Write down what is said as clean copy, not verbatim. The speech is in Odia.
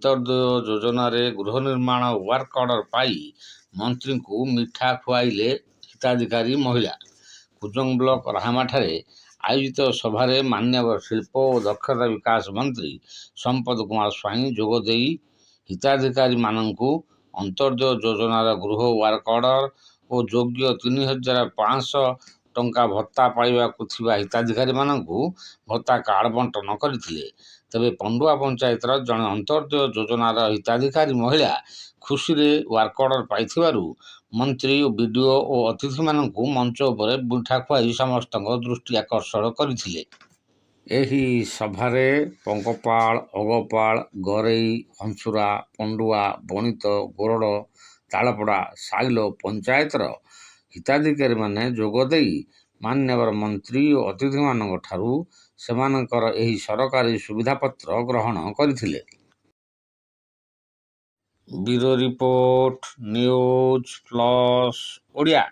ଅନ୍ତର୍ଦୟ ଯୋଜନାରେ ଗୃହ ନିର୍ମାଣ ୱାର୍କ ଅର୍ଡର ପାଇ ମନ୍ତ୍ରୀଙ୍କୁ ମିଠା ଖୁଆଇଲେ ହିତାଧିକାରୀ ମହିଳା। କୁଜଙ୍ଗ ବ୍ଲକ ରାହାମାଠାରେ ଆୟୋଜିତ ସଭାରେ ମାନ୍ୟବର ଶିଳ୍ପ ଓ ଦକ୍ଷତା ବିକାଶ ମନ୍ତ୍ରୀ ସମ୍ପଦ କୁମାର ସ୍ୱାଇଁ ଯୋଗଦେଇ ହିତାଧିକାରୀମାନଙ୍କୁ ଅନ୍ତର୍ଦୟ ଯୋଜନାର ଗୃହ ୱାର୍କ ଅର୍ଡର ଓ ଯୋଗ୍ୟ 3,500 ଟଙ୍କା ଭତ୍ତା ପାଇବାକୁ ଥିବା ହିତାଧିକାରୀମାନଙ୍କୁ ଭତ୍ତା କାର୍ଡ଼ ବଣ୍ଟନ କରିଥିଲେ। ତେବେ ପଣ୍ଡୁଆ ପଞ୍ଚାୟତର ଜଣେ ଅନ୍ତର୍ଦୟ ଯୋଜନାର ହିତାଧିକାରୀ ମହିଳା ଖୁସିରେ ୱାର୍କ ଅର୍ଡର ପାଇଥିବାରୁ ମନ୍ତ୍ରୀ ବିଡିଓ ଓ ଅତିଥିମାନଙ୍କୁ ମଞ୍ଚ ଉପରେ ମିଠା ଖୁଆଇ ସମସ୍ତଙ୍କ ଦୃଷ୍ଟି ଆକର୍ଷଣ କରିଥିଲେ। ଏହି ସଭାରେ ପଙ୍କପାଳ, ଅଗପାଳ, ଗରେଇ, ହଂସୁରା, ପଣ୍ଡୁଆ, ବଣିତ, ଗୋରଡ଼, ତାଳପଡ଼ା, ସାଇଲ ପଞ୍ଚାୟତର ହିତାଧିକାରୀମାନେ ଯୋଗଦେଇ ମାନ୍ୟବର ମନ୍ତ୍ରୀ ଓ ଅତିଥିମାନଙ୍କ ଠାରୁ ସେମାନଙ୍କର ଏହି ସରକାରୀ ସୁବିଧାପତ୍ର ଗ୍ରହଣ କରିଥିଲେ। Bureau report, news plus Odia.